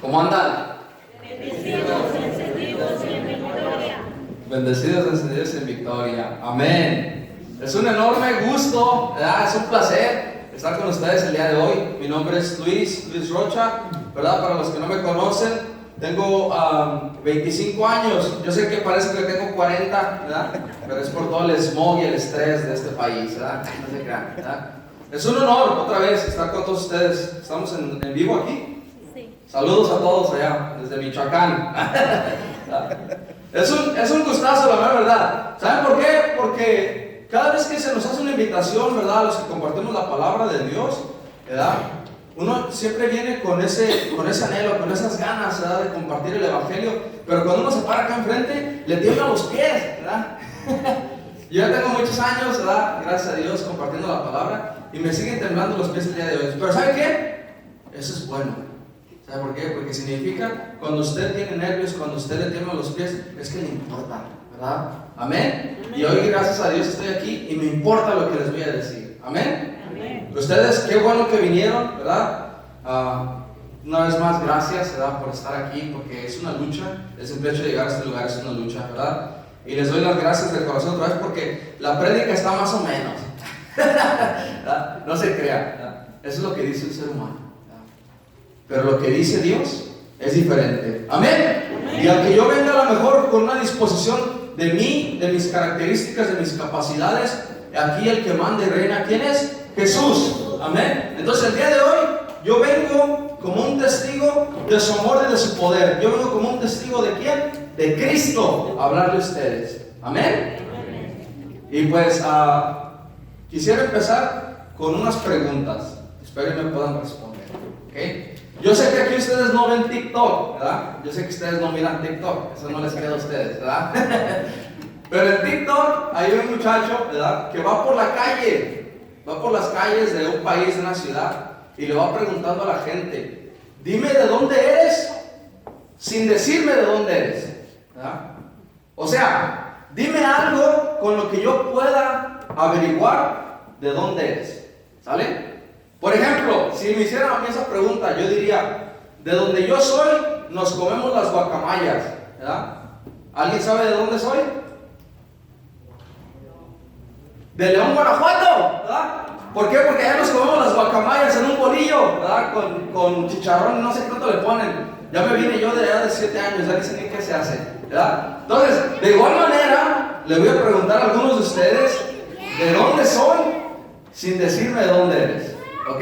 ¿Cómo andan? Bendecidos, encendidos y en victoria. Bendecidos, encendidos en victoria. Amén. Es un enorme gusto, ¿verdad? Es un placer estar con ustedes el día de hoy. Mi nombre es Luis Rocha, ¿verdad? Para los que no me conocen, tengo 25 años. Yo sé que parece que tengo 40, ¿verdad? Pero es por todo el smog y el estrés de este país, ¿verdad? No se crean, ¿verdad? Es un honor otra vez estar con todos ustedes. Estamos en vivo aquí. Sí. Saludos a todos allá, desde Michoacán. Es un gustazo, la verdad. ¿Saben por qué? Porque cada vez que se nos hace una invitación, ¿verdad? A los que compartimos la palabra de Dios, ¿verdad? Uno siempre viene con ese anhelo, con esas ganas, ¿verdad? De compartir el evangelio. Pero cuando uno se para acá enfrente, le tiemblan los pies, ¿verdad? Yo ya tengo muchos años, ¿verdad? Gracias a Dios, compartiendo la palabra. Y me siguen temblando los pies el día de hoy. Pero ¿sabe qué? Eso es bueno. ¿Sabe por qué? Porque significa, cuando usted tiene nervios, cuando usted le tiemblan los pies, es que le importa, ¿verdad? ¿Amén? Y hoy, gracias a Dios, estoy aquí y me importa lo que les voy a decir. ¿Amén? Amén. Ustedes, qué bueno que vinieron, ¿verdad? Una vez más, gracias, ¿verdad? Por estar aquí, porque es una lucha. El simple hecho de llegar a este lugar es una lucha, ¿verdad? Y les doy las gracias del corazón otra vez, porque la prédica está más o menos. ¿Verdad? No se crea, ¿verdad? Eso es lo que dice el ser humano. Pero lo que dice Dios es diferente. ¿Amén? Amén. Y aunque yo venga a lo mejor con una disposición de mí, de mis características, de mis capacidades, aquí el que manda y reina, ¿quién es? Jesús. Amén. Entonces el día de hoy yo vengo como un testigo de su amor y de su poder. Yo vengo como un testigo ¿de quién? De Cristo, a hablarle a ustedes. Amén. Amén. Y pues quisiera empezar con unas preguntas. Espero que me puedan responder. ¿Ok? Yo sé que aquí ustedes no ven TikTok, ¿verdad? Yo sé que ustedes no miran TikTok, eso no les queda a ustedes, ¿verdad? Pero en TikTok hay un muchacho, ¿verdad? Que va por la calle, va por las calles de un país, de una ciudad, y le va preguntando a la gente, dime de dónde eres, sin decirme de dónde eres, ¿verdad? O sea, dime algo con lo que yo pueda averiguar de dónde eres, ¿sale? Por ejemplo, si me hicieran a mí esa pregunta, yo diría, de donde yo soy, nos comemos las guacamayas, ¿verdad? ¿Alguien sabe de dónde soy? De León, Guanajuato, ¿verdad? ¿Por qué? Porque allá nos comemos las guacamayas en un bolillo, ¿verdad? Con chicharrón, no sé cuánto le ponen. Ya me vine yo de allá de 7 años, ya ni sé ni qué se hace, ¿verdad? Entonces, de igual manera, le voy a preguntar a algunos de ustedes, ¿de dónde soy? Sin decirme de dónde eres. ¿Ok?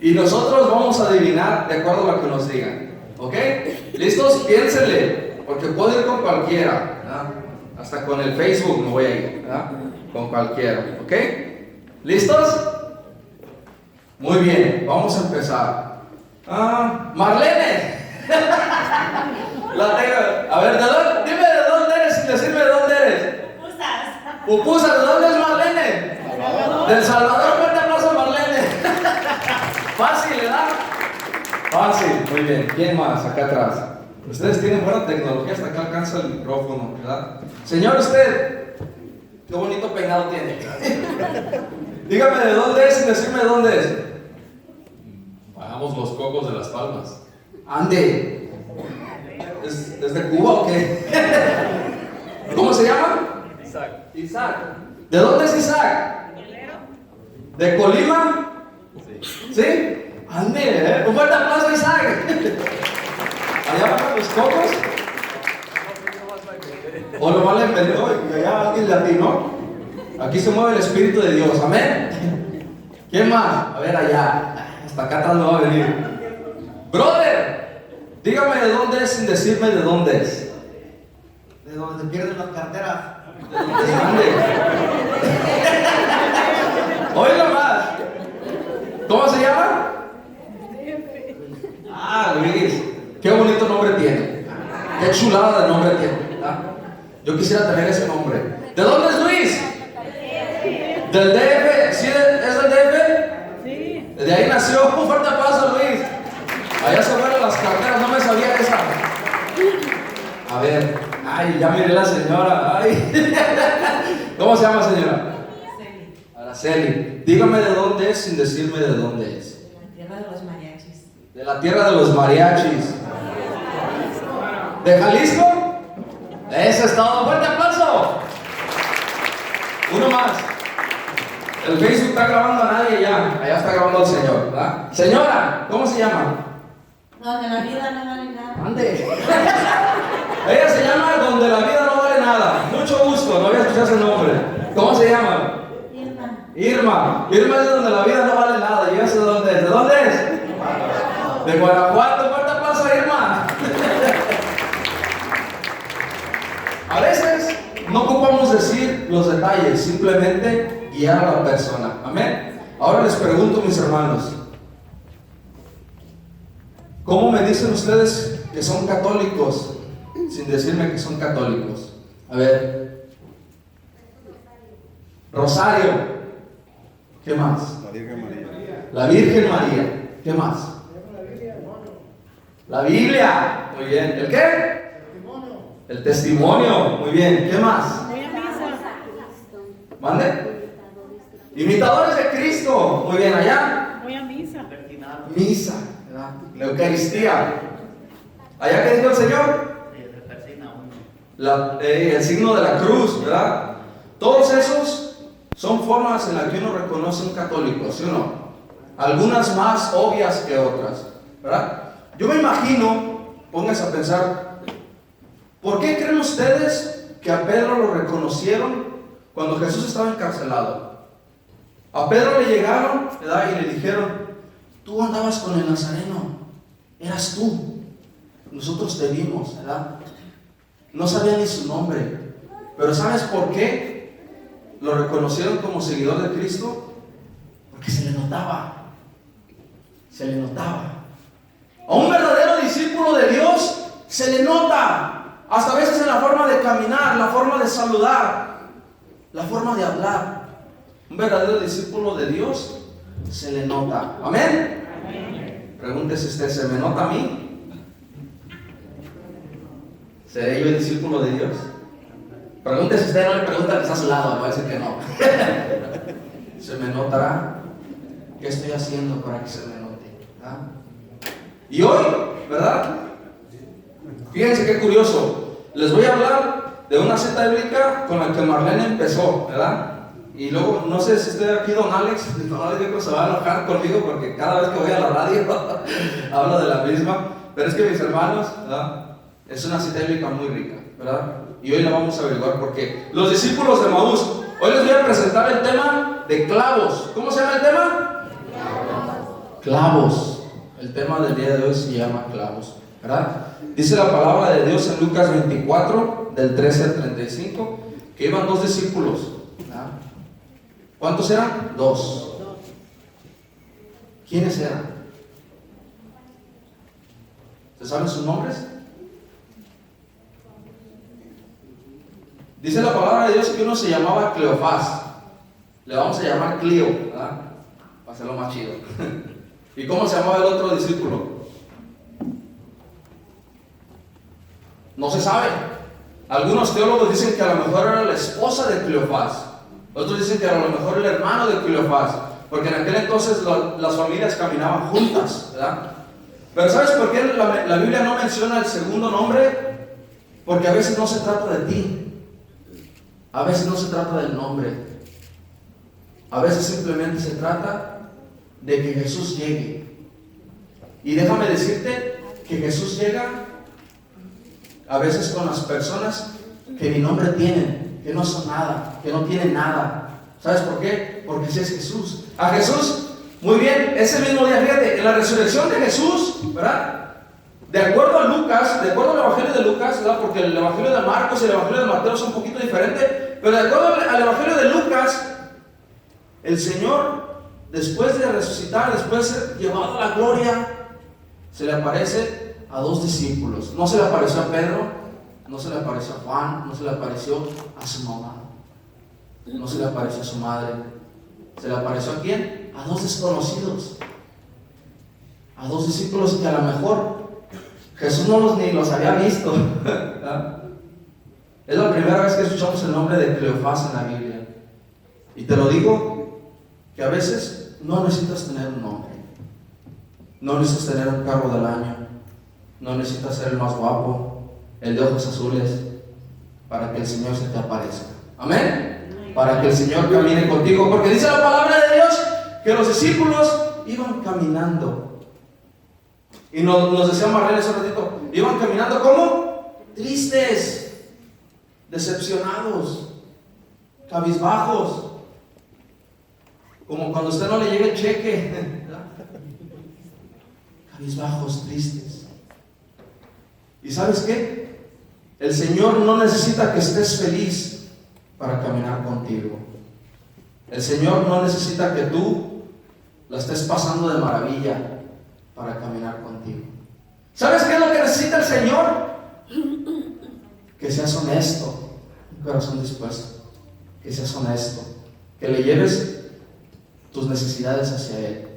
Y nosotros vamos a adivinar de acuerdo a lo que nos digan. ¿Ok? ¿Listos? Piénsenle, porque puedo ir con cualquiera, ¿verdad? Hasta con el Facebook me voy a ir, ¿verdad? Con cualquiera. ¿Ok? ¿Listos? Muy bien, vamos a empezar. Marlene. A ver, dime de dónde eres sin decirme de dónde eres. Pupusas, ¿de dónde es Marlene? Del Salvador. Fuerte aplauso a Marlene. Fácil, ¿verdad? Fácil, muy bien. ¿Quién más? Acá atrás. Ustedes tienen buena tecnología, hasta acá alcanza el micrófono, ¿verdad? Señor, usted, qué bonito peinado tiene. Dígame de dónde es sin decirme de dónde es. Bajamos los cocos de las palmas. Ande. ¿Es de Cuba o qué? ¿Cómo se llama? Isaac. ¿De dónde es Isaac? ¿De Colima? ¿Sí? Ande, un fuerte aplauso a Isaac. Allá van los cocos. O lo mal inventó y allá alguien latino. Aquí se mueve el Espíritu de Dios, amén. ¿Quién más? A ver allá. Hasta acá atrás no va a venir. Brother, dígame de dónde es sin decirme de dónde es. De donde se pierden las carteras. ¿De dónde? Oiga más. ¿Cómo se llama? Luis. Qué bonito nombre tiene. Qué chulada de nombre tiene, ¿verdad? Yo quisiera tener ese nombre. ¿De dónde es Luis? ¿Del DF? ¿Sí es del DF? Sí. De ahí nació. Un fuerte aplauso, Luis. Allá se fueron las carteras, no me sabía esa. A ver. Ay, ya miré la señora. Ay. ¿Cómo se llama, señora? Araceli. Dígame de dónde es sin decirme de dónde es. La tierra de los mariachis. De la tierra de los mariachis. ¿De Jalisco? Eso es todo. ¡Fuerte aplauso! Uno más. El Facebook está grabando a nadie ya. Allá está grabando el señor, ¿verdad? Señora, ¿cómo se llama? Donde la vida no vale nada. Ande. Ella se llama Donde la vida no vale nada. Mucho gusto, no había escuchado ese nombre. ¿Cómo se llama? Irma. Irma es de Donde la vida no vale nada. Yo sé de dónde es. ¿De dónde es? De Guanajuato. Fuerte aplauso a Irma. A veces no ocupamos decir los detalles, simplemente guiar a la persona. Amén. Ahora les pregunto, mis hermanos, ¿cómo me dicen ustedes que son católicos sin decirme que son católicos? A ver. Rosario. ¿Qué más? La Virgen María. La Virgen María. ¿Qué más? La Biblia. Muy bien. ¿El qué? El testimonio. Muy bien. ¿Qué más? Voy a misa. ¿Mande? Imitadores de Cristo. Muy bien. ¿Allá? Voy a misa. Misa. ¿Verdad? La Eucaristía. ¿Allá qué dijo el Señor? El signo de la cruz, ¿verdad? Todos esos son formas en las que uno reconoce un católico, ¿sí o no? Algunas más obvias que otras, ¿verdad? Yo me imagino, pónganse a pensar, ¿por qué creen ustedes que a Pedro lo reconocieron cuando Jesús estaba encarcelado? A Pedro le llegaron, ¿verdad? Y le dijeron, tú andabas con el Nazareno, eras tú, nosotros te vimos, ¿verdad? No sabía ni su nombre, pero ¿sabes por qué lo reconocieron como seguidor de Cristo? Porque se le notaba. Se le notaba. A un verdadero discípulo de Dios se le nota, hasta a veces en la forma de caminar, la forma de saludar, la forma de hablar. Un verdadero discípulo de Dios se le nota. ¿Amén? Amén. Pregúntese usted, ¿se me nota a mí? ¿Seré yo el discípulo de Dios? Pregúntese usted, no le pregunta que está a su lado, le va a decir que no. ¿Se me notará? ¿Qué estoy haciendo para que se me note? ¿Ah? Y hoy, ¿verdad? Fíjense qué curioso. Les voy a hablar de una cita bíblica con la que Marlene empezó, ¿verdad? Y luego, no sé si estoy aquí, don Alex yo creo que se va a enojar conmigo porque cada vez que voy a la radio hablo de la misma. Pero es que mis hermanos, ¿verdad? Es una cita bíblica muy rica, ¿verdad? Y hoy la vamos a averiguar porque los discípulos de Maús, hoy les voy a presentar el tema de clavos. ¿Cómo se llama el tema? Clavos. El tema del día de hoy se llama clavos, ¿verdad? Dice la palabra de Dios en Lucas 24, del 13 al 35, que iban dos discípulos, ¿verdad? ¿Cuántos eran? Dos. ¿Quiénes eran? ¿Se saben sus nombres? Dice la palabra de Dios que uno se llamaba Cleofás. Le vamos a llamar Clio, ¿verdad? Para hacerlo más chido. ¿Y cómo se llamaba el otro discípulo? No se sabe. Algunos teólogos dicen que a lo mejor era la esposa de Cleofás. Otros dicen que a lo mejor el hermano de Cleofás. Porque en aquel entonces las familias caminaban juntas, ¿verdad? Pero ¿sabes por qué la Biblia no menciona el segundo nombre? Porque a veces no se trata de ti. A veces no se trata del nombre. A veces simplemente se trata de que Jesús llegue. Y déjame decirte que Jesús llega a veces con las personas que ni nombre tienen, que no son nada, que no tienen nada. ¿Sabes por qué? Porque ese es Jesús. A Jesús, muy bien, ese mismo día, fíjate, en la resurrección de Jesús, ¿verdad? De acuerdo a Lucas, de acuerdo al Evangelio de Lucas, ¿verdad? Porque el Evangelio de Marcos y el Evangelio de Mateo son un poquito diferentes, pero de acuerdo al Evangelio de Lucas, el Señor, después de resucitar, después de ser llevado a la gloria, se le aparece a dos discípulos. No se le apareció a Pedro, no se le apareció a Juan, no se le apareció a su mamá, no se le apareció a su madre. ¿Se le apareció a quién? A dos desconocidos, a dos discípulos que a lo mejor Jesús ni los había visto. Es la primera vez que escuchamos el nombre de Cleofás en la Biblia. Y te lo digo, que a veces no necesitas tener un nombre, no necesitas tener un carro del año, no necesitas ser el más guapo, el de ojos azules, para que el Señor se te aparezca. Amén. Para que el Señor camine contigo, porque dice la palabra de Dios que los discípulos iban caminando. Y nos decía Marlene hace un ratito, iban caminando ¿cómo? Tristes, decepcionados, cabizbajos, como cuando a usted no le llega el cheque, cabizbajos, tristes. ¿Y sabes qué? El Señor no necesita que estés feliz para caminar contigo. El Señor no necesita que tú la estés pasando de maravilla para caminar contigo. ¿Sabes qué es lo que necesita el Señor? Que seas honesto, un corazón dispuesto, que seas honesto, que le lleves tus necesidades hacia Él.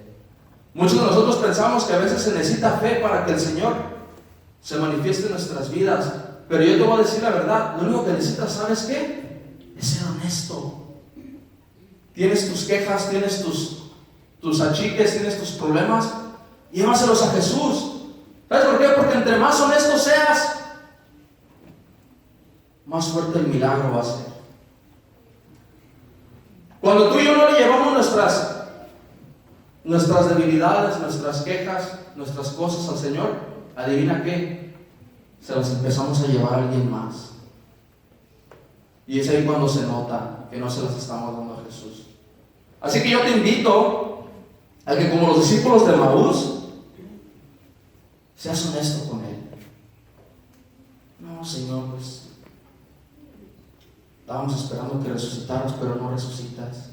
Muchos de nosotros pensamos que a veces se necesita fe para que el Señor se manifieste en nuestras vidas, pero yo te voy a decir la verdad, lo único que necesitas, ¿sabes qué? Es ser honesto. Tienes tus quejas, tienes tus achiques, tienes tus problemas, llévaselos a Jesús. ¿Sabes por qué? Porque entre más honesto seas, más fuerte el milagro va a ser. Cuando tú y yo no le llevamos nuestras debilidades, nuestras quejas, nuestras cosas al Señor, adivina qué, se las empezamos a llevar a alguien más. Y es ahí cuando se nota que no se las estamos dando a Jesús. Así que yo te invito a que, como los discípulos de Maús, seas honesto con Él. No, Señor, pues estábamos esperando que resucitaras, pero no resucitas.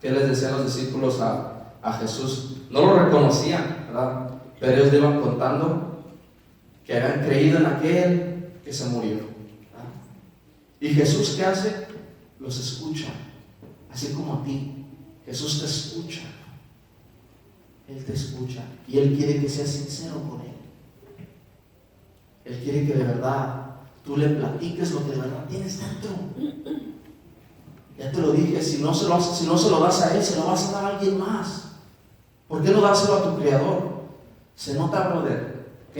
¿Qué les decían los discípulos a Jesús? No lo reconocían, ¿verdad? Pero ellos le iban contando que habían creído en aquel que se murió, ¿verdad? Y Jesús, ¿qué hace? Los escucha, así como a ti. Jesús te escucha. Él te escucha y Él quiere que seas sincero con Él. Él quiere que de verdad tú le platiques lo que de verdad tienes dentro. Ya te lo dije, si no se lo das a Él, se lo vas a dar a alguien más. ¿Por qué no dárselo a tu Creador? Se nota, brother, ¿ok?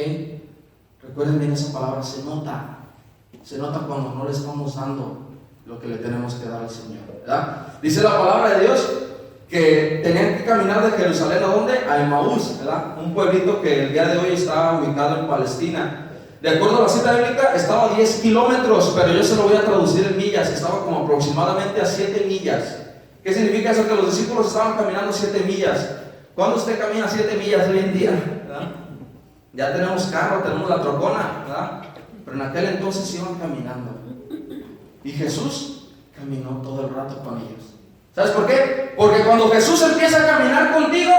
Recuerden bien esa palabra, se nota. Se nota cuando no le estamos dando lo que le tenemos que dar al Señor, ¿verdad? Dice la palabra de Dios que tenían que caminar de Jerusalén ¿a dónde? A Emaús, ¿verdad? Un pueblito que el día de hoy está ubicado en Palestina. De acuerdo a la cita bíblica, estaba a 10 kilómetros, pero yo se lo voy a traducir en millas. Estaba como aproximadamente a 7 millas. ¿Qué significa eso? Que los discípulos estaban caminando 7 millas. ¿Cuándo usted camina 7 millas hoy en día? ¿Verdad? Ya tenemos carro, tenemos la trocona, ¿verdad? Pero en aquel entonces iban caminando. Y Jesús caminó todo el rato con ellos. ¿Sabes por qué? Porque cuando Jesús empieza a caminar contigo,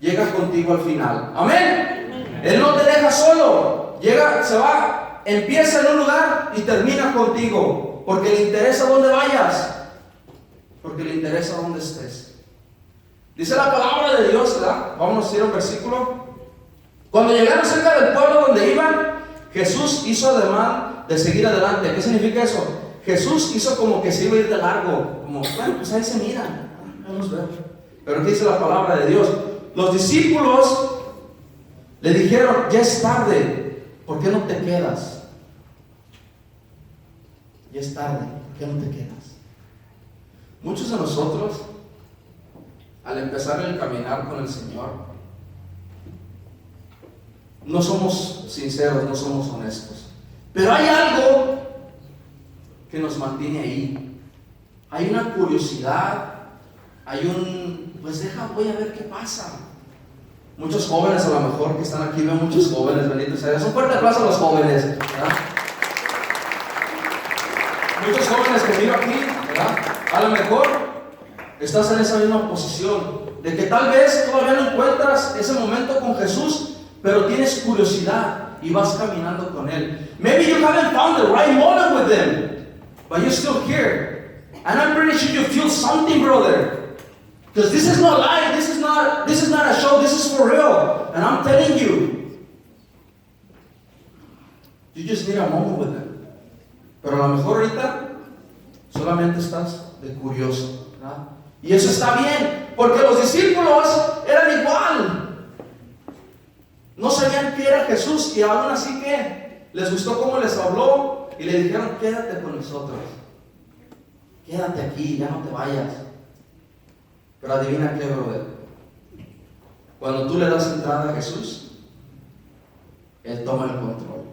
llega contigo al final. Amén. Él no te deja solo. Llega, se va, empieza en un lugar y termina contigo. Porque le interesa dónde vayas. Porque le interesa dónde estés. Dice la palabra de Dios, ¿verdad? Vamos a ir a un versículo. Cuando llegaron cerca del pueblo donde iban, Jesús hizo ademán de seguir adelante. ¿Qué significa eso? Jesús hizo como que se iba a ir de largo, como, bueno, pues ahí se mira, vamos a ver. Pero aquí dice la palabra de Dios. Los discípulos le dijeron, ya es tarde, ¿por qué no te quedas? Ya es tarde, ¿por qué no te quedas? Muchos de nosotros, al empezar el caminar con el Señor, no somos sinceros, no somos honestos. Pero hay algo que nos mantiene ahí. Hay una curiosidad, pues voy a ver qué pasa. Muchos jóvenes a lo mejor que están aquí, veo muchos jóvenes, bendito sea Dios. Un fuerte aplauso a los jóvenes, ¿verdad? Muchos jóvenes que miro aquí, ¿verdad? A lo mejor estás en esa misma posición, de que tal vez todavía no encuentras ese momento con Jesús, pero tienes curiosidad y vas caminando con Él. Maybe you haven't found the right moment with Him, but you're still here. And I'm pretty sure you feel something, brother. Because this is not life, this is not a show, this is for real. And I'm telling you, you just need a moment with Him. Pero a lo mejor ahorita solamente estás de curioso, ¿verdad? Y eso está bien, porque los discípulos eran igual. No sabían que era Jesús y aún así que les gustó cómo les habló y le dijeron, quédate con nosotros. Quédate aquí, ya no te vayas. Pero adivina qué, brother. Cuando tú le das entrada a Jesús, Él toma el control.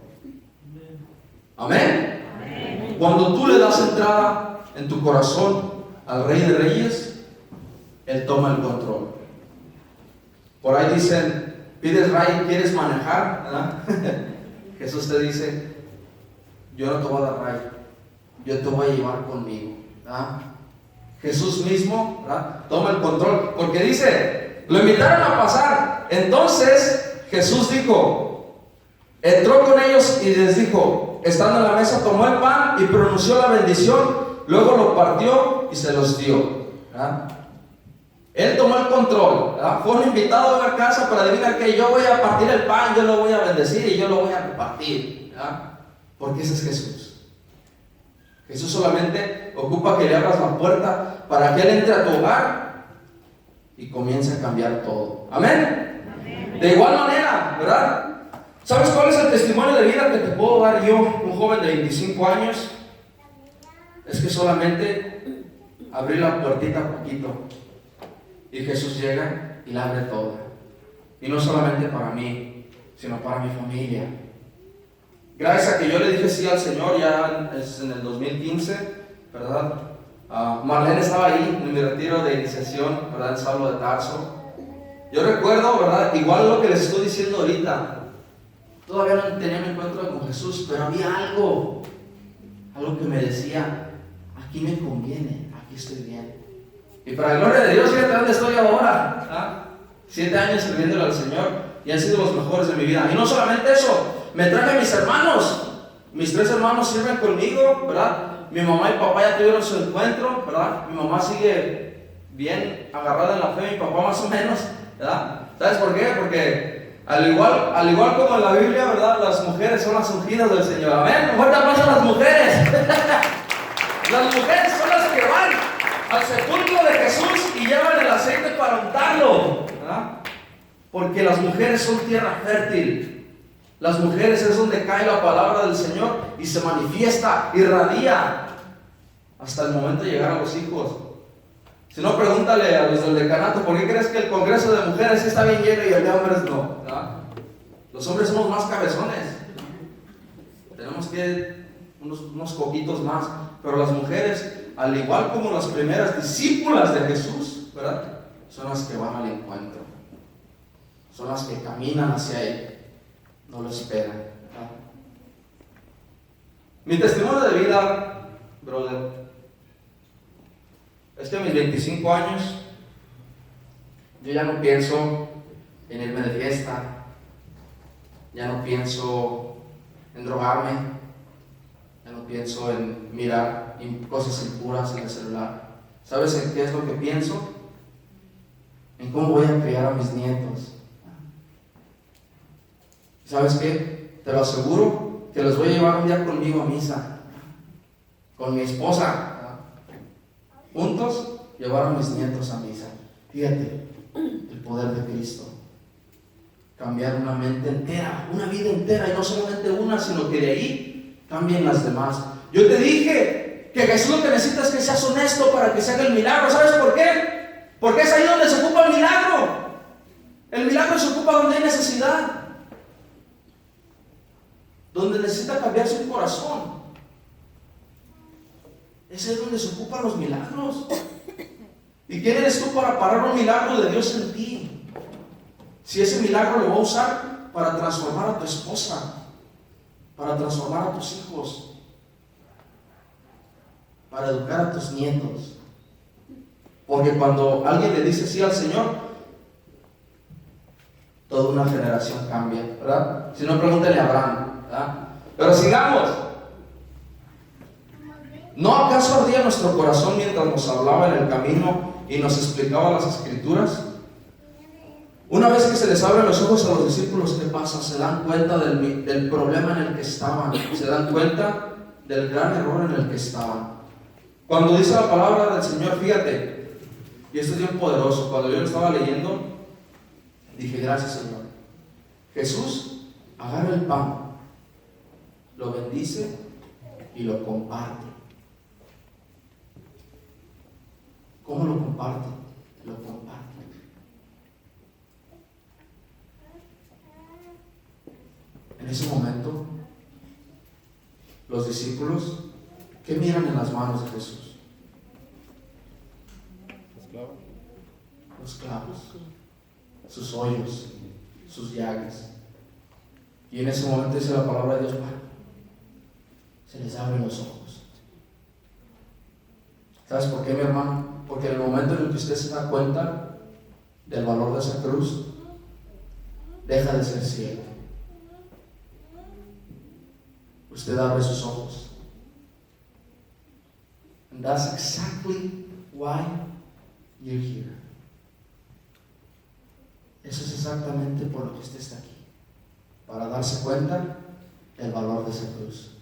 Amén. Amén. Cuando tú le das entrada en tu corazón al Rey de Reyes, Él toma el control. Por ahí dicen, pides Ray, ¿quieres manejar? ¿Verdad? Jesús te dice, yo no te voy a dar Ray, yo te voy a llevar conmigo. ¿Verdad? Jesús mismo, ¿verdad?, toma el control, porque dice, lo invitaron a pasar. Entonces Jesús dijo, entró con ellos y les dijo, estando en la mesa, tomó el pan y pronunció la bendición, luego lo partió y se los dio. ¿Verdad? Él tomó el control. ¿Verdad? Fue un invitado a una casa, pero adivina que yo voy a partir el pan, yo lo voy a bendecir y yo lo voy a repartir. ¿Verdad? Porque ese es Jesús. Jesús solamente ocupa que le abras la puerta para que Él entre a tu hogar y comience a cambiar todo. ¿Amén? Amén. De igual manera, ¿verdad? ¿Sabes cuál es el testimonio de vida que te puedo dar yo, un joven de 25 años? Es que solamente abrí la puertita poquito y Jesús llega y la abre toda. Y no solamente para mí, sino para mi familia. Gracias a que yo le dije sí al Señor, ya es en el 2015, ¿verdad? Marlene estaba ahí en mi retiro de iniciación, ¿verdad? En Saulo de Tarso. Yo recuerdo, ¿verdad? Igual lo que les estoy diciendo ahorita. Todavía no tenía mi encuentro con Jesús, pero había algo que me decía, aquí me conviene, aquí estoy bien. Y para la gloria de Dios, fíjate dónde estoy ahora. ¿Ah? 7 años sirviéndole al Señor y han sido los mejores de mi vida. Y no solamente eso, me traje a mis hermanos. Mis 3 hermanos sirven conmigo, ¿verdad? Mi mamá y papá ya tuvieron su encuentro, ¿verdad? Mi mamá sigue bien agarrada en la fe, mi papá más o menos, ¿verdad? ¿Sabes por qué? Porque al igual como en la Biblia, ¿verdad? Las mujeres son las ungidas del Señor. Amén. Un fuerte aplauso a las mujeres. Las mujeres son las que van al sepulcro de Jesús y llevan el aceite para untarlo, ¿verdad? Porque las mujeres son tierra fértil. Las mujeres es donde cae la palabra del Señor y se manifiesta, irradia hasta el momento de llegar a los hijos. Si no, pregúntale a los del decanato, ¿por qué crees que el congreso de mujeres está bien lleno y el de hombres no? ¿Verdad? Los hombres somos más cabezones. Tenemos que unos poquitos más. Pero las mujeres, al igual como las primeras discípulas de Jesús, ¿verdad?, son las que van al encuentro. Son las que caminan hacia Él. No lo esperan. ¿Verdad? Mi testimonio de vida, brother, es que a mis 25 años yo ya no pienso en irme de fiesta, ya no pienso en drogarme, ya no pienso en mirar cosas impuras en el celular. ¿Sabes en qué es lo que pienso? En cómo voy a criar a mis nietos. ¿Sabes qué? Te lo aseguro que los voy a llevar un día conmigo a misa, con mi esposa, juntos llevar a mis nietos a misa. Fíjate, el poder de Cristo. Cambiar una mente entera, una vida entera, y no solamente una, sino que de ahí cambien las demás. Yo te dije que Jesús lo que necesita es que seas honesto para que se haga el milagro. ¿Sabes por qué? Porque es ahí donde se ocupa el milagro. El milagro se ocupa donde hay necesidad, donde necesita cambiar su corazón. Ese es donde se ocupan los milagros. ¿Y quién eres tú para parar un milagro de Dios en ti? Si ese milagro lo va a usar para transformar a tu esposa, para transformar a tus hijos, para educar a tus nietos. Porque cuando alguien le dice sí al Señor, toda una generación cambia, ¿verdad? Si no, pregúntale a Abraham, ¿verdad? Pero sigamos. ¿No acaso ardía nuestro corazón mientras nos hablaba en el camino y nos explicaba las Escrituras? Una vez que se les abren los ojos a los discípulos, ¿qué pasa? Se dan cuenta del problema en el que estaban, se dan cuenta del gran error en el que estaban. Cuando dice la palabra del Señor, fíjate, y esto es bien poderoso, cuando yo lo estaba leyendo, dije, gracias Señor. Jesús agarra el pan lo bendice y lo comparte. ¿Cómo lo comparte? Lo comparte. En ese momento, los discípulos, ¿qué miran en las manos de Jesús? Los clavos, sus hoyos, sus llagas. Y en ese momento dice la palabra de Dios, se les abren los ojos. ¿Sabes por qué, mi hermano? Porque en el momento en el que usted se da cuenta del valor de esa cruz, deja de ser ciego. Usted abre sus ojos. And that's exactly why you're here. Eso es exactamente por lo que usted está aquí. Para darse cuenta del valor de esa cruz.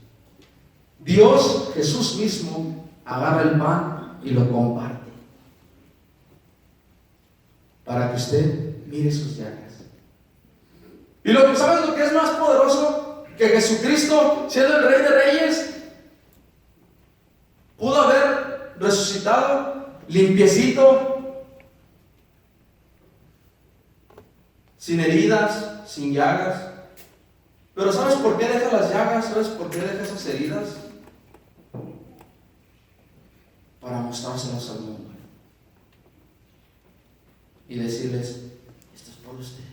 Dios, Jesús mismo, agarra el pan y lo comparte. Para que usted mire sus llagas. Y ¿sabes lo que es más poderoso? Que Jesucristo, siendo el Rey de Reyes, pudo haber resucitado limpiecito, sin heridas, sin llagas. Pero ¿sabes por qué deja las llagas? ¿Sabes por qué deja esas heridas? Para mostrárselas al mundo y decirles: esto es por ustedes.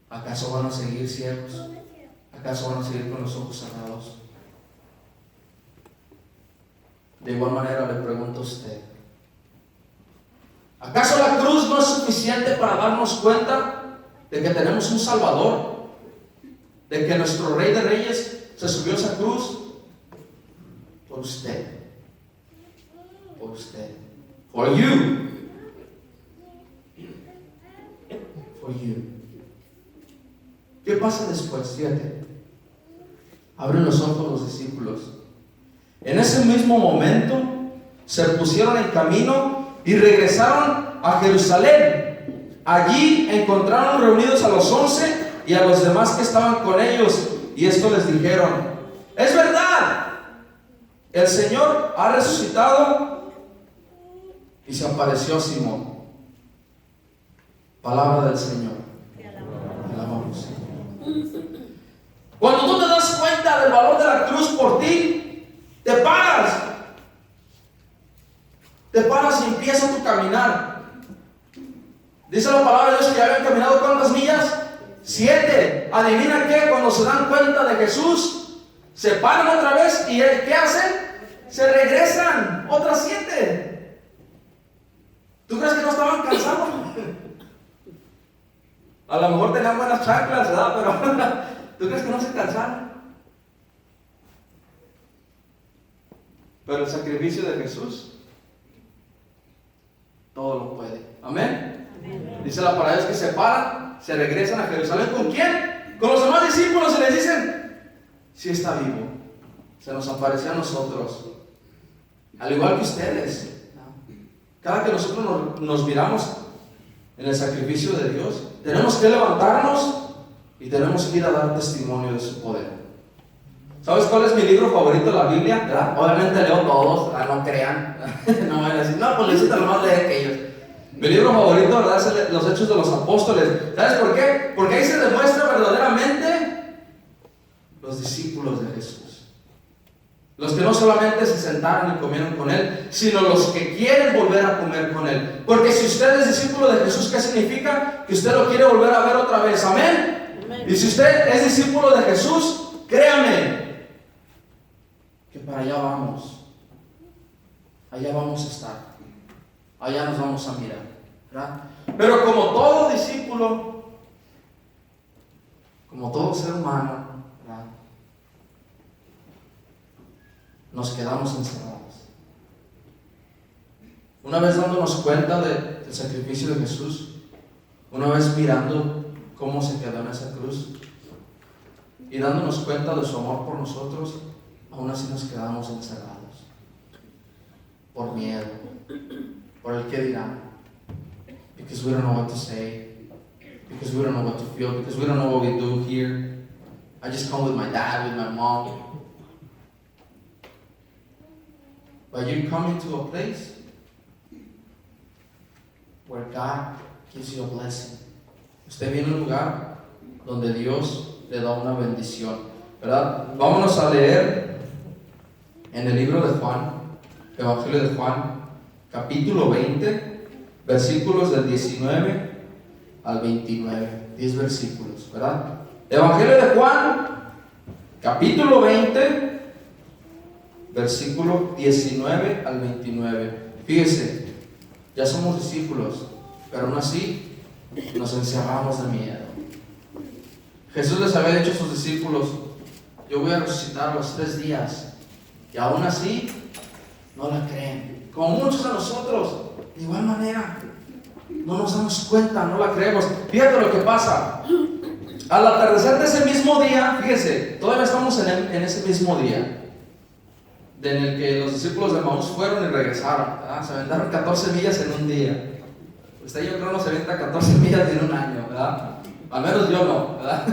¿Acaso van a seguir ciegos? ¿Acaso van a seguir con los ojos cerrados? De igual manera le pregunto a usted: ¿acaso la cruz no es suficiente para darnos cuenta de que tenemos un Salvador? De que nuestro Rey de Reyes se subió a esa cruz por usted. Por usted. For you. For you. ¿Qué pasa después? Fíjate. Abren los ojos los discípulos. En ese mismo momento se pusieron en camino y regresaron a Jerusalén. Allí encontraron reunidos a los 11 y a los demás que estaban con ellos. Y esto les dijeron: es verdad, el Señor ha resucitado y se apareció a Simón. Palabra del Señor. Alabamos. Cuando tú te das cuenta del valor de la cruz por ti, te paras. Te paras y empieza tu caminar. Dice la palabra de Dios que ya habían caminado ¿cuántas millas? 7. Adivina qué, cuando se dan cuenta de Jesús, se paran otra vez y ¿qué hacen? Se regresan otras 7. ¿Tú crees que no estaban cansados? A lo mejor tenían buenas chanclas, ¿verdad? Pero ¿tú crees que no se cansaron? Pero el sacrificio de Jesús todo lo puede. Amén. Dice la palabra que se paran, se regresan a Jerusalén. ¿Con quién? Con los demás discípulos y les dicen: sí está vivo, se nos apareció a nosotros, al igual que ustedes. Cada que nosotros nos miramos en el sacrificio de Dios, tenemos que levantarnos y tenemos que ir a dar testimonio de su poder. ¿Sabes cuál es mi libro favorito de la Biblia? ¿Verdad? Obviamente leo todos, ¿verdad? No crean. No van a decir: no, pues necesito nomás leer que ellos. Mi libro favorito, ¿verdad?, es Los Hechos de los Apóstoles. ¿Sabes por qué? Porque ahí se demuestra verdaderamente los discípulos de Jesús. Los que no solamente se sentaron y comieron con Él, sino los que quieren volver a comer con Él. Porque si usted es discípulo de Jesús, ¿qué significa? Que usted lo quiere volver a ver otra vez. ¿Amén? Amén. Y si usted es discípulo de Jesús, créame que para allá vamos. Allá vamos a estar. Allá nos vamos a mirar, ¿verdad? Pero como todo discípulo, como todo ser humano, ¿verdad?, nos quedamos encerrados. Una vez dándonos cuenta del sacrificio de Jesús, una vez mirando cómo se quedó en esa cruz y dándonos cuenta de su amor por nosotros, aún así nos quedamos encerrados por miedo, por el que dirán, because we don't know what to say, because we don't know what to feel, because we don't know what we do here. I just come with my dad, with my mom. But you come into a place where God gives you a blessing. Usted viene a un lugar donde Dios le da una bendición, ¿verdad? Vámonos a leer en el libro de Juan, Evangelio de Juan, capítulo 20, versículos del 19 al 29, 10 versículos, ¿verdad? Evangelio de Juan, capítulo 20, versículo 19 al 29. Fíjese, ya somos discípulos, pero aún así nos encerramos de miedo. Jesús les había dicho a sus discípulos: yo voy a resucitar los 3 días, y aún así no la creen, como muchos de nosotros. De igual manera, no nos damos cuenta, no la creemos. Fíjate lo que pasa. Al atardecer de ese mismo día, fíjese, todavía estamos en ese mismo día en el que los discípulos de Maús fueron y regresaron, ¿verdad? Se aventaron 14 millas en un día. Usted, yo creo, no se avienta 14 millas en un año, ¿verdad? Al menos yo no, ¿verdad?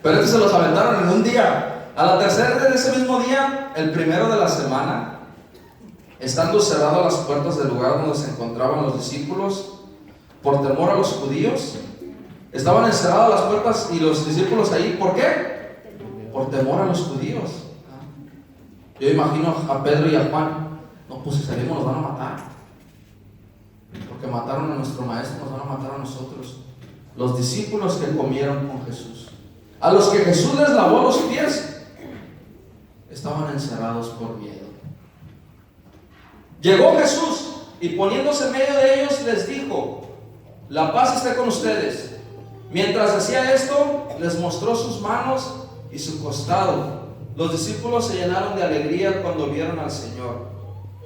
Pero estos se los aventaron en un día. Al atardecer de ese mismo día, el primero de la semana, estando cerradas las puertas del lugar donde se encontraban los discípulos, por temor a los judíos, estaban encerradas las puertas y los discípulos ahí. ¿Por qué? Por temor a los judíos. Yo imagino a Pedro y a Juan: no, pues si salimos nos van a matar, porque mataron a nuestro maestro, nos van a matar a nosotros. Los discípulos que comieron con Jesús, a los que Jesús les lavó los pies, estaban encerrados por miedo. Llegó Jesús y poniéndose en medio de ellos les dijo: la paz esté con ustedes. Mientras hacía esto, les mostró sus manos y su costado. Los discípulos se llenaron de alegría cuando vieron al Señor.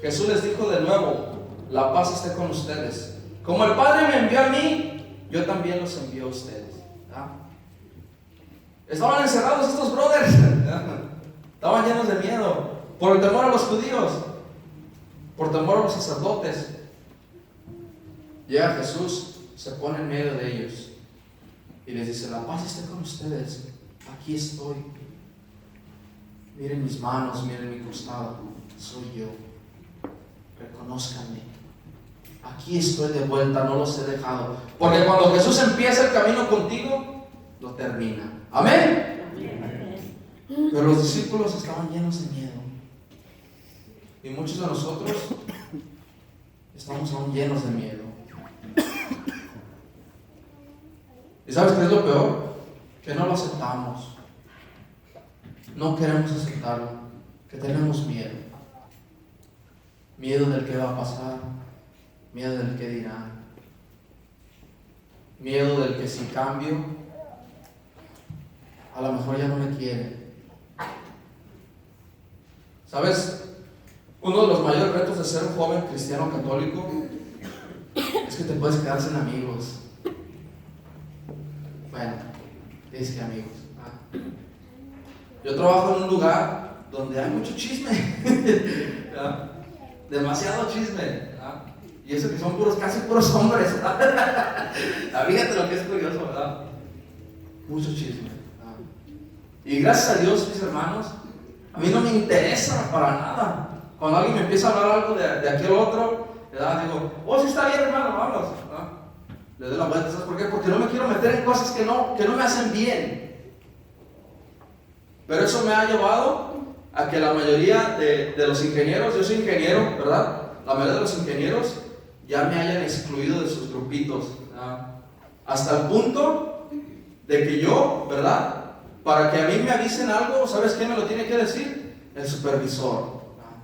Jesús les dijo de nuevo: la paz esté con ustedes. Como el Padre me envió a mí, yo también los envío a ustedes. ¿Ah? Estaban encerrados estos brothers. Estaban llenos de miedo por el temor a los judíos, por temor a los sacerdotes. Llega Jesús, se pone en medio de ellos y les dice: la paz esté con ustedes. Aquí estoy. Miren mis manos, miren mi costado. Soy yo. Reconózcanme. Aquí estoy de vuelta, no los he dejado. Porque cuando Jesús empieza el camino contigo, lo termina. Amén. Pero los discípulos estaban llenos de miedo. Y muchos de nosotros estamos aún llenos de miedo. ¿Y sabes qué es lo peor? Que no lo aceptamos. No queremos aceptarlo, que tenemos miedo. Miedo del que va a pasar, miedo del que dirán, miedo del que si cambio, a lo mejor ya no me quiere. ¿Sabes? Uno de los mayores retos de ser un joven cristiano católico es que te puedes quedar sin amigos. Bueno, tienes que amigos. Yo trabajo en un lugar donde hay mucho chisme. Demasiado chisme. Y eso que son casi puros hombres. Fíjate lo que es curioso, ¿verdad? Mucho chisme. Y gracias a Dios, mis hermanos, a mí no me interesa para nada. Cuando alguien me empieza a hablar algo de aquel otro, ¿verdad? Digo: oh, sí está bien, hermano, vamos. Le doy la vuelta. ¿Sabes por qué? Porque no me quiero meter en cosas que no me hacen bien. Pero eso me ha llevado a que la mayoría de los ingenieros, yo soy ingeniero, ¿verdad? La mayoría de los ingenieros ya me hayan excluido de sus grupitos, ¿verdad? Hasta el punto de que yo, ¿verdad? Para que a mí me avisen algo, ¿sabes quién me lo tiene que decir? El supervisor, ¿verdad?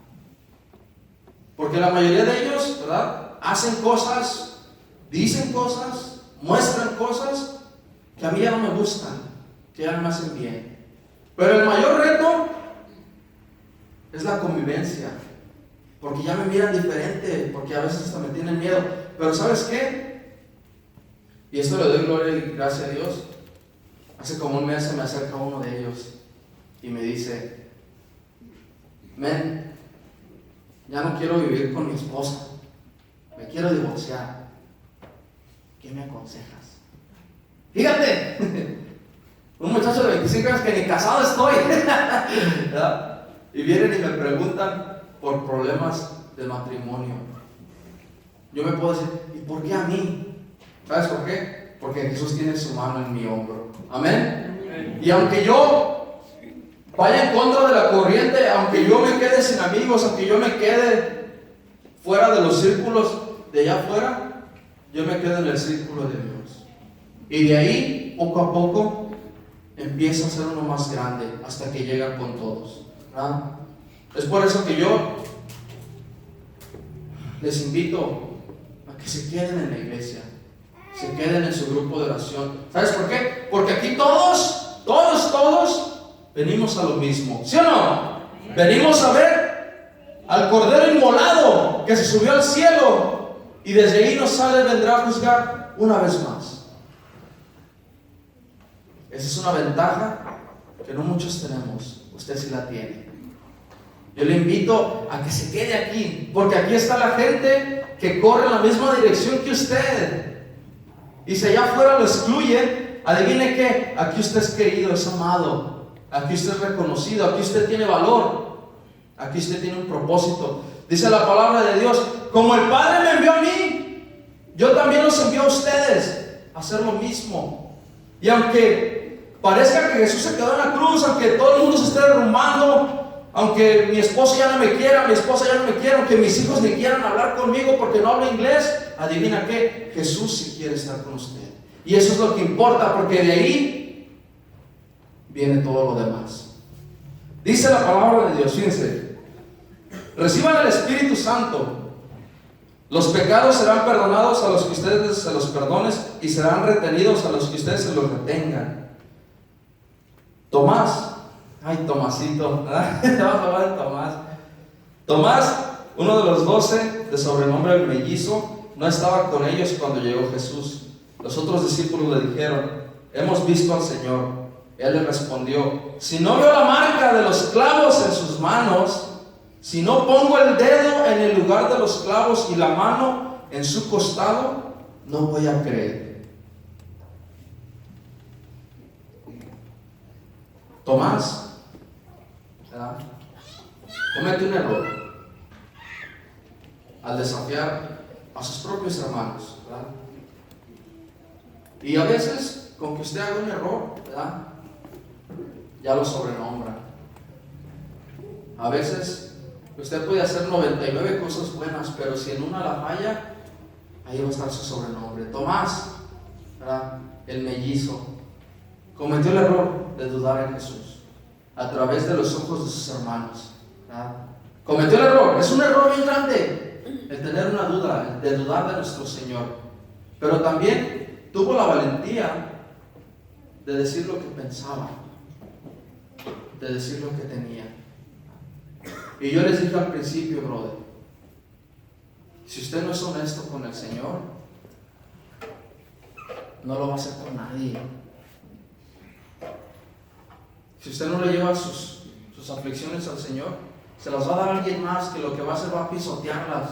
Porque la mayoría de ellos, ¿verdad? Hacen cosas, dicen cosas, muestran cosas que a mí ya no me gustan, que ya no me hacen bien. Pero el mayor reto es la convivencia, porque ya me miran diferente, porque a veces hasta me tienen miedo. Pero ¿sabes qué? Y esto le doy gloria y gracias a Dios. Hace como un mes se me acerca uno de ellos y me dice: men, ya no quiero vivir con mi esposa, me quiero divorciar. ¿Qué me aconsejas? Fíjate. Un muchacho de 25 años que ni casado estoy. ¿Verdad? Y vienen y me preguntan por problemas de matrimonio. Yo me puedo decir, ¿y por qué a mí? ¿Sabes por qué? Porque Jesús tiene su mano en mi hombro. Amén. Y aunque yo vaya en contra de la corriente, aunque yo me quede sin amigos, aunque yo me quede fuera de los círculos de allá afuera, yo me quedo en el círculo de Dios. Y de ahí, poco a poco, empieza a ser uno más grande hasta que llega con todos. ¿Verdad? Es por eso que yo les invito a que se queden en la iglesia, se queden en su grupo de oración. ¿Sabes por qué? Porque aquí todos venimos a lo mismo, ¿sí o no? Venimos a ver al Cordero inmolado que se subió al cielo y desde ahí nos sale, vendrá a juzgar una vez más. Esa es una ventaja que no muchos tenemos. Usted sí la tiene. Yo le invito a que se quede aquí, porque aquí está la gente que corre en la misma dirección que usted. Y si allá afuera lo excluye, adivine qué, aquí usted es querido, es amado, aquí usted es reconocido, aquí usted tiene valor, aquí usted tiene un propósito. Dice la palabra de Dios, como el Padre me envió a mí, yo también los envío a ustedes a hacer lo mismo. Y aunque parezca que Jesús se quedó en la cruz, aunque todo el mundo se esté derrumbando, aunque mi esposo ya no me quiera, mi esposa ya no me quiera, aunque mis hijos ni quieran hablar conmigo porque no hablo inglés, adivina qué, Jesús sí quiere estar con usted. Y eso es lo que importa, porque de ahí viene todo lo demás. Dice la palabra de Dios, fíjense, reciban el Espíritu Santo. Los pecados serán perdonados a los que ustedes se los perdonen y serán retenidos a los que ustedes se los retengan. Tomás, ay, Tomasito, ¿verdad? Vamos a hablar de Tomás. Tomás, uno de los 12, de sobrenombre el mellizo, no estaba con ellos cuando llegó Jesús. Los otros discípulos le dijeron, hemos visto al Señor. Él le respondió, si no veo la marca de los clavos en sus manos, si no pongo el dedo en el lugar de los clavos y la mano en su costado, no voy a creer. Tomás, ¿verdad?, comete un error al desafiar a sus propios hermanos, ¿verdad? Y a veces, con que usted haga un error, ¿verdad?, ya lo sobrenombra. A veces, usted puede hacer 99 cosas buenas, pero si en una la falla, ahí va a estar su sobrenombre. Tomás, ¿verdad?, el mellizo, cometió el error de dudar en Jesús a través de los ojos de sus hermanos, ¿verdad? Cometió el error, es un error bien grande el tener una duda, de dudar de nuestro Señor, pero también tuvo la valentía de decir lo que pensaba, de decir lo que tenía. Y yo les dije al principio, brother, si usted no es honesto con el Señor, no lo va a hacer con nadie. Si usted no le lleva sus aflicciones al Señor, se las va a dar a alguien más, que lo que va a hacer va a pisotearlas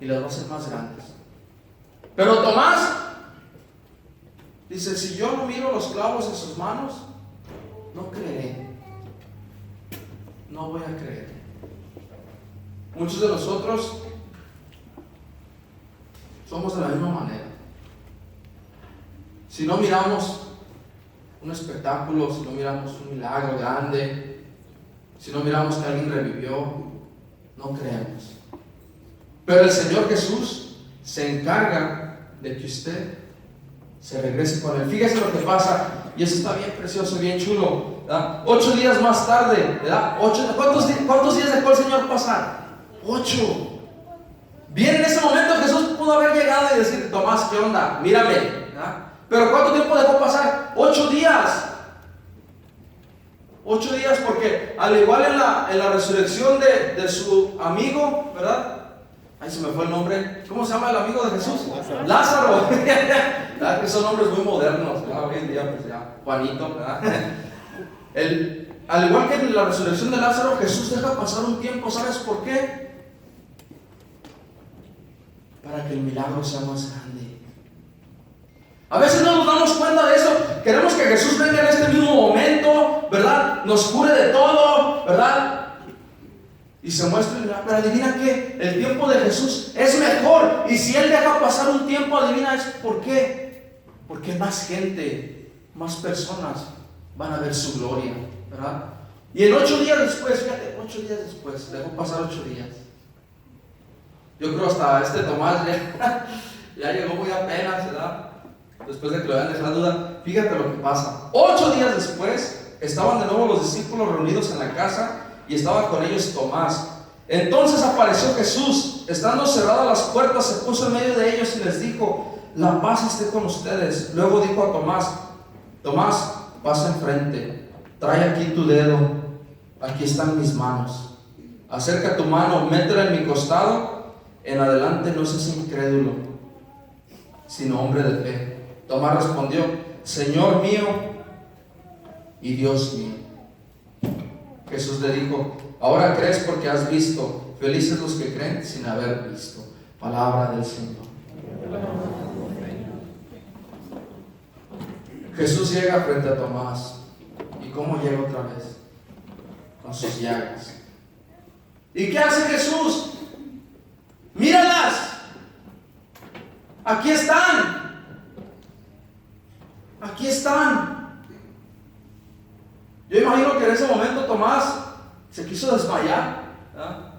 y las va a hacer más grandes. Pero Tomás dice, si yo no miro los clavos en sus manos, no creeré, no voy a creer. Muchos de nosotros somos de la misma manera. Si no miramos un espectáculo, si no miramos un milagro grande, si no miramos que alguien revivió, no creemos. Pero el Señor Jesús se encarga de que usted se regrese con Él. Fíjese lo que pasa, y eso está bien precioso, bien chulo, ¿verdad? 8 días más tarde, ¿verdad? ¿Cuántos días dejó el Señor pasar? 8. Bien, en ese momento Jesús pudo haber llegado y decir, Tomás, ¿qué onda? Mírame, ¿verdad? Pero ¿cuánto tiempo dejó pasar? 8 días. 8 días, porque al igual en la resurrección de su amigo, ¿verdad? Ay, se me fue el nombre. ¿Cómo se llama el amigo de Jesús? Lázaro. ¿Verdad? Que son nombres muy modernos, ¿verdad? Hoy en día, pues ya, Juanito, ¿verdad? Al igual que en la resurrección de Lázaro, Jesús deja pasar un tiempo. ¿Sabes por qué? Para que el milagro sea más grande. A veces no nos damos cuenta de eso, queremos que Jesús venga en este mismo momento, ¿verdad? Nos cure de todo, ¿verdad? Y se muestra, pero adivina qué, el tiempo de Jesús es mejor. Y si Él deja pasar un tiempo, adivina es por qué. Porque más gente, más personas van a ver su gloria, ¿verdad? Y en 8 días después, fíjate, 8 días después, dejó pasar 8 días. Yo creo hasta Tomás ya llegó muy apenas, ¿verdad? Después de que lo habían dejado duda. Fíjate lo que pasa. 8 días después, estaban de nuevo los discípulos reunidos en la casa y estaba con ellos Tomás. Entonces apareció Jesús, estando cerradas las puertas, se puso en medio de ellos y les dijo: la paz esté con ustedes. Luego dijo a Tomás: Tomás, pasa enfrente, trae aquí tu dedo, aquí están mis manos, acerca tu mano, métela en mi costado. En adelante no seas incrédulo, sino hombre de fe. Tomás respondió: Señor mío y Dios mío. Jesús le dijo: ahora crees porque has visto. Felices los que creen sin haber visto. Palabra del Señor. Jesús llega frente a Tomás. ¿Y cómo llega otra vez? Con sus llagas. ¿Y qué hace Jesús? ¡Míralas! Aquí están. Aquí están. Yo imagino que en ese momento Tomás se quiso desmayar, ¿verdad?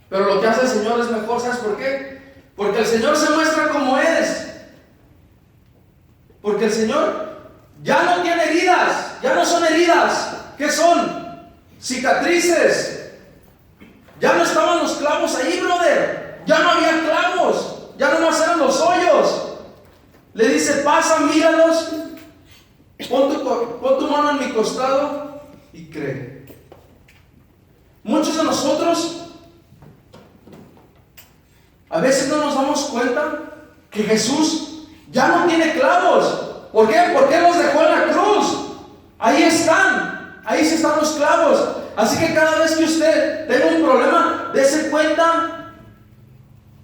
Pero lo que hace el Señor es mejor. ¿Sabes por qué? Porque el Señor se muestra como es. Porque el Señor ya no tiene heridas. Ya no son heridas. ¿Qué son? Cicatrices. Ya no estaban los clavos ahí, brother. Ya no había clavos. Ya nomás eran los hoyos. Le dice: pasa, míralos. Pon tu mano en mi costado y cree. Muchos de nosotros a veces no nos damos cuenta que Jesús ya no tiene clavos. ¿Por qué? Porque los dejó en la cruz. Ahí están. Ahí sí están los clavos. Así que cada vez que usted tenga un problema, dése cuenta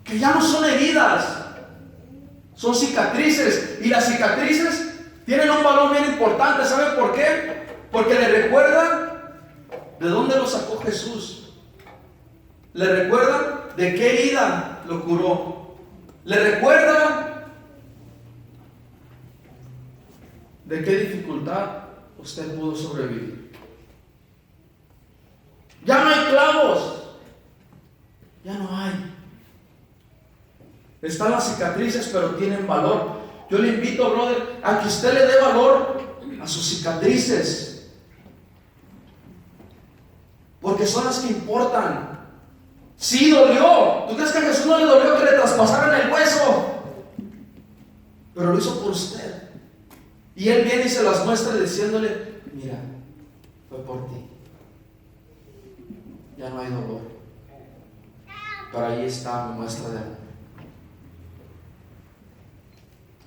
que ya no son heridas, son cicatrices. Y las cicatrices tienen un valor bien importante. ¿Sabe por qué? Porque le recuerda de dónde lo sacó Jesús. Le recuerda de qué herida lo curó. Le recuerda de qué dificultad usted pudo sobrevivir. Ya no hay clavos. Ya no hay. Están las cicatrices, pero tienen valor. Yo le invito, brother, a que usted le dé valor a sus cicatrices, porque son las que importan. Sí dolió. ¿Tú crees que a Jesús no le dolió que le traspasaran el hueso? Pero lo hizo por usted. Y Él viene y se las muestra diciéndole: mira, fue por ti. Ya no hay dolor, pero ahí está mi muestra de amor.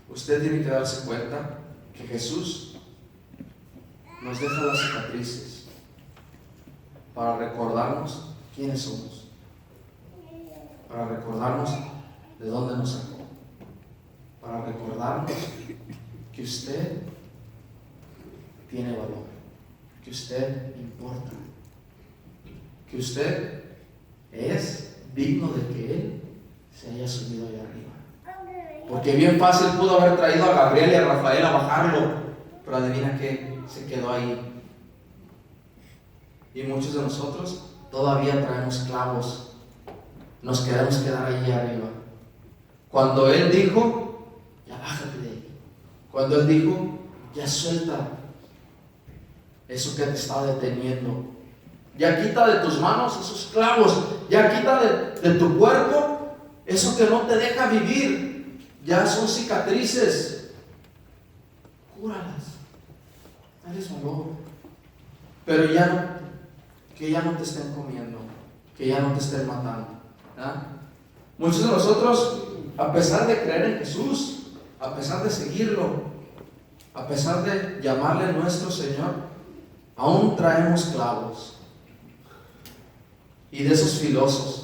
Usted tiene que darse cuenta que Jesús nos deja las cicatrices para recordarnos quiénes somos, para recordarnos de dónde nos sacó, para recordarnos que usted tiene valor, que usted importa, que usted es digno de que Él se haya subido allá arriba. Porque bien fácil pudo haber traído a Gabriel y a Rafael a bajarlo, pero adivina qué, se quedó ahí. Y muchos de nosotros todavía traemos clavos, nos queremos quedar ahí arriba. Cuando Él dijo: ya bájate de ahí. Cuando Él dijo: ya suelta eso que te está deteniendo. Ya quita de tus manos esos clavos. Ya quita de tu cuerpo eso que no te deja vivir. Ya son cicatrices. Cúralas. Dales valor. Pero ya no, que ya no te estén comiendo, que ya no te estén matando. ¿Ah? Muchos de nosotros, a pesar de creer en Jesús, a pesar de seguirlo, a pesar de llamarle nuestro Señor, aún traemos clavos. Y de esos filosos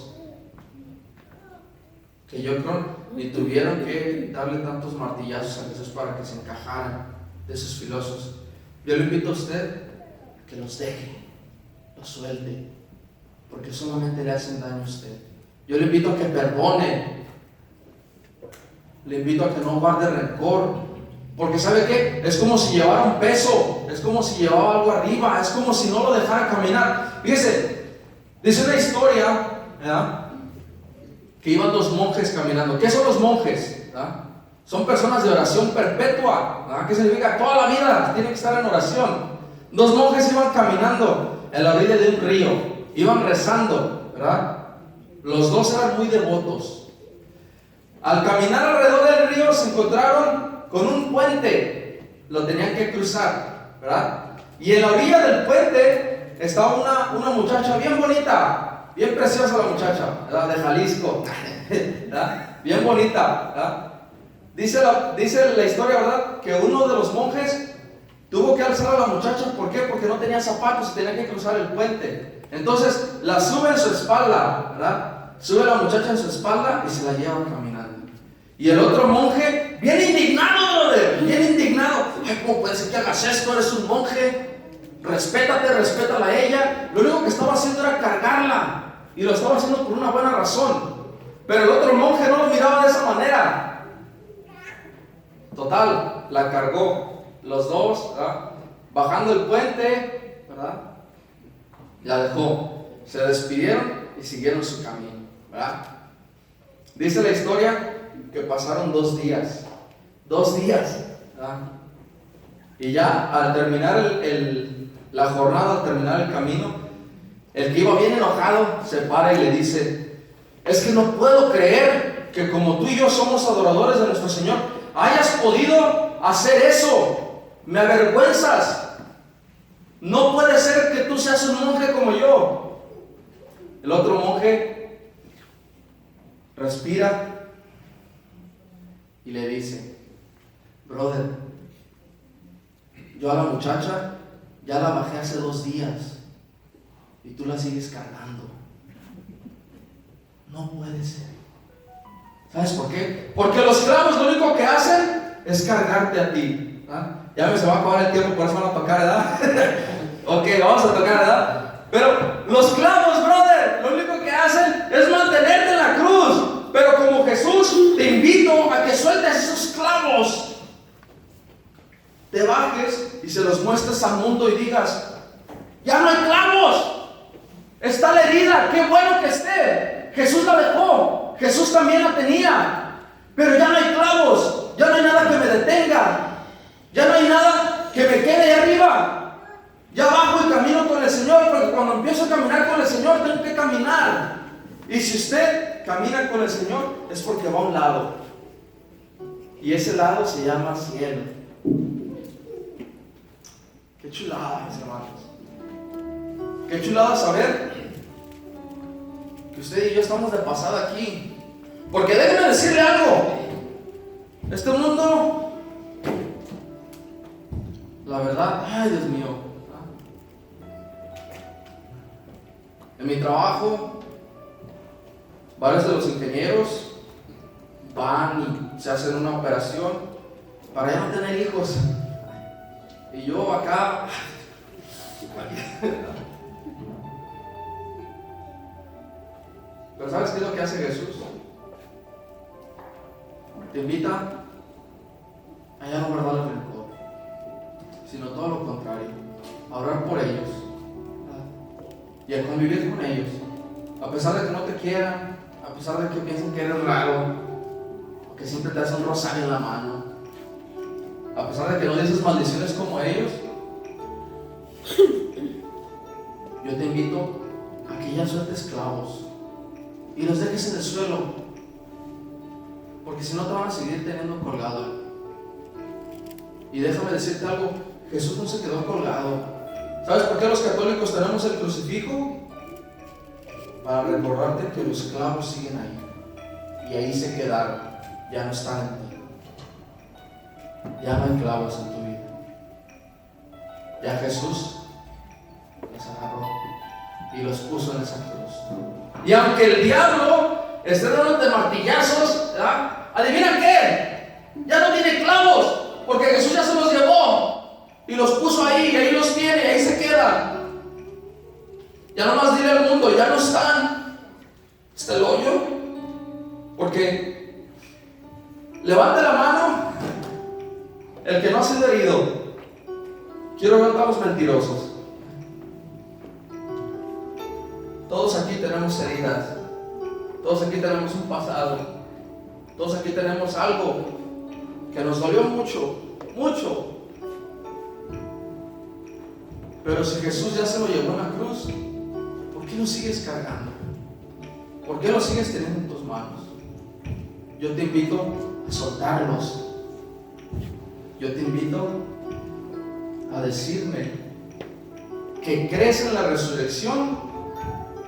que yo creo ni tuvieron que darle tantos martillazos a Jesús para que se encajaran. de sus filosos. Yo le invito a usted a que los deje, los suelte, porque solamente le hacen daño a usted. Yo le invito a que perdone, le invito a que no guarde rencor, porque ¿sabe qué? Es como si llevara un peso, es como si llevaba algo arriba, es como si no lo dejara caminar. Fíjese, dice una historia, ¿verdad?, que iban dos monjes caminando. ¿Qué son los monjes? ¿Verdad? Son personas de oración perpetua, ¿verdad? ¿Qué significa? Toda la vida tienen que estar en oración. Dos monjes iban caminando en la orilla de un río, iban rezando, ¿verdad? Los dos eran muy devotos. Al caminar alrededor del río se encontraron con un puente, lo tenían que cruzar, ¿verdad? Y en la orilla del puente estaba una muchacha bien bonita, bien preciosa la muchacha, ¿verdad? De Jalisco, ¿verdad? Bien bonita, ¿verdad? Dice la historia, ¿verdad?, que uno de los monjes tuvo que alzar a la muchacha. ¿Por qué? Porque no tenía zapatos y tenía que cruzar el puente. Entonces la sube en su espalda, ¿verdad? Sube a la muchacha en su espalda y se la lleva caminando. Y el otro monje, bien indignado, brother, bien indignado. Ay, ¿cómo puede ser que hagas esto? Eres un monje. Respétala a ella. Lo único que estaba haciendo era cargarla, y lo estaba haciendo por una buena razón. Pero el otro monje no lo miraba de esa manera. Total, la cargó. Los dos, ¿verdad?, bajando el puente, ¿verdad?, la dejó. Se despidieron y siguieron su camino, ¿verdad? Dice la historia que pasaron 2 días. 2 días, ¿verdad? Y ya al terminar la jornada, al terminar el camino, el que iba bien enojado se para y le dice: es que no puedo creer que como tú y yo somos adoradores de nuestro Señor, hayas podido hacer eso. Me avergüenzas. No puede ser que tú seas un monje como yo. El otro monje respira y le dice: brother, yo a la muchacha ya la bajé hace 2 días y tú la sigues cargando. No puede ser. ¿Sabes por qué? Porque los clavos lo único que hacen es cargarte a ti. ¿Ah? Ya me se va a acabar el tiempo, por eso van a tocar, ¿verdad? Ok, vamos a tocar, ¿verdad? Pero los clavos, brother, lo único que hacen es mantenerte en la cruz. Pero como Jesús, te invito a que sueltes esos clavos, te bajes y se los muestres al mundo y digas: ya no hay clavos, está la herida, qué bueno que esté. Jesús la dejó, Jesús también la tenía, pero ya no hay clavos, ya no hay nada que me detenga, ya no hay nada que me quede ahí arriba. Ya bajo y camino con el Señor, porque cuando empiezo a caminar con el Señor tengo que caminar. Y si usted camina con el Señor es porque va a un lado, y ese lado se llama cielo. Qué chulada, mis hermanos. Qué chulada saber que usted y yo estamos de pasada aquí. Porque déjenme decirle algo: este mundo, la verdad, ay Dios mío, en mi trabajo, varios de los ingenieros van y se hacen una operación para ya no tener hijos. Y yo acá, pero ¿sabes qué es lo que hace Jesús? Te invita a ya no guardar el rencor, sino todo lo contrario, a orar por ellos y a convivir con ellos, a pesar de que no te quieran, a pesar de que piensen que eres raro, o que siempre te hacen un rosario en la mano, a pesar de que no dices maldiciones como ellos. Yo te invito a que ya sueltes clavos y los dejes en el suelo, porque si no te van a seguir teniendo colgado. Y déjame decirte algo: Jesús no se quedó colgado. ¿Sabes por qué los católicos tenemos el crucifijo? Para recordarte que los clavos siguen ahí, y ahí se quedaron, ya no están en ti. Ya no hay clavos en tu vida. Ya Jesús los agarró y los puso en esa cruz. Y aunque el diablo esté dándote martillazos, ¿verdad?, adivina qué, ya no tiene clavos, porque Jesús ya se los llevó. Y los puso ahí, y ahí los tiene, ahí se quedan. Ya nomás dile al mundo, ya no están. Está el hoyo. Porque levante la mano el que no ha sido herido. Quiero ver a los mentirosos. Todos aquí tenemos heridas. Todos aquí tenemos un pasado. Todos aquí tenemos algo que nos dolió mucho, mucho. Pero si Jesús ya se lo llevó en la cruz, ¿por qué lo sigues cargando? ¿Por qué lo sigues teniendo en tus manos? Yo te invito a soltarlos. Yo te invito a decirme que crees en la resurrección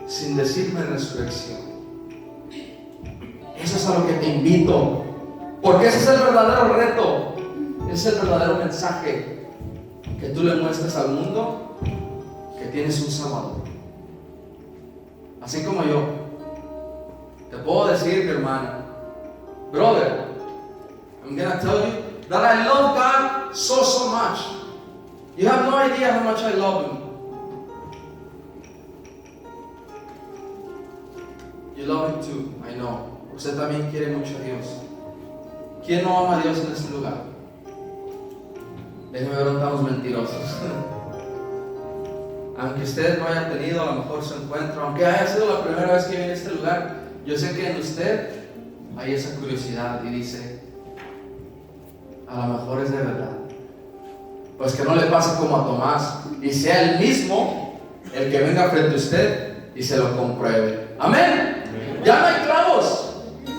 sin decirme resurrección. Eso es a lo que te invito, porque ese es el verdadero reto, ese es el verdadero mensaje, que tú le muestres al mundo que tienes un Salvador. Así como yo te puedo decir, mi hermano, brother, I'm gonna tell you that I love God so much. You have no idea how much I love Him. You love Him too, I know. Usted también quiere mucho a Dios. ¿Quién no ama a Dios en este lugar? Déjenme ver dónde estamos mentirosos. Aunque usted no haya tenido a lo mejor su encuentro, aunque haya sido la primera vez que viene a este lugar, yo sé que en usted hay esa curiosidad y dice, a lo mejor es de verdad. Pues que no le pase como a Tomás y sea el mismo el que venga frente a usted y se lo compruebe. Amén. Ya no hay clavos.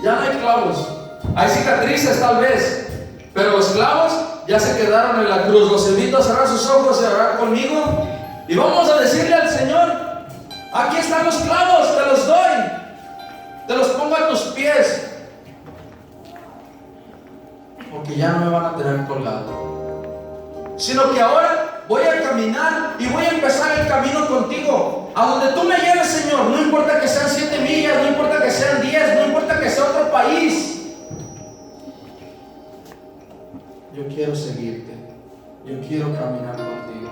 Ya no hay clavos. Hay cicatrices tal vez, pero los clavos ya se quedaron en la cruz. Los invito a cerrar sus ojos y a orar conmigo. Y vamos a decirle al Señor, aquí están los clavos, te los doy. Te los pongo a tus pies. Porque ya no me van a tener colgado. Sino que ahora voy a caminar y voy a empezar el camino contigo. A donde tú me lleves, Señor. No importa que sean 7 millas, no importa que sean 10, no importa que sea otro país. Yo quiero seguirte. Yo quiero caminar contigo.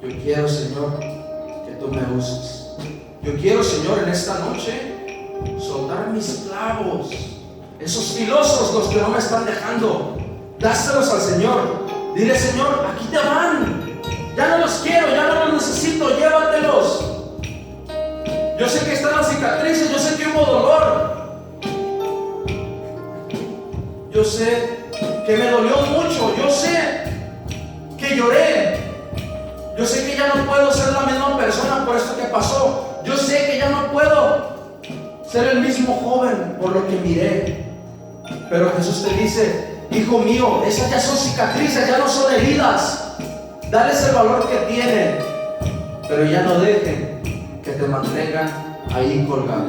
Yo quiero, Señor, que tú me uses. Yo quiero, Señor, en esta noche soltar mis clavos, esos filosos, los que no me están dejando. Dáselos al Señor. Dile, Señor, aquí te van. Ya no los quiero, ya no los necesito, llévatelos. Yo sé que están las cicatrices, yo sé que hubo dolor. Yo sé que me dolió mucho, yo sé que lloré. Yo sé que ya no puedo ser la misma persona por esto que pasó. Yo sé que ya no puedo ser el mismo joven por lo que miré. Pero Jesús te dice, hijo mío, esas ya son cicatrices, ya no son heridas. Dales el valor que tienen, pero ya no dejen que te mantengan ahí colgado.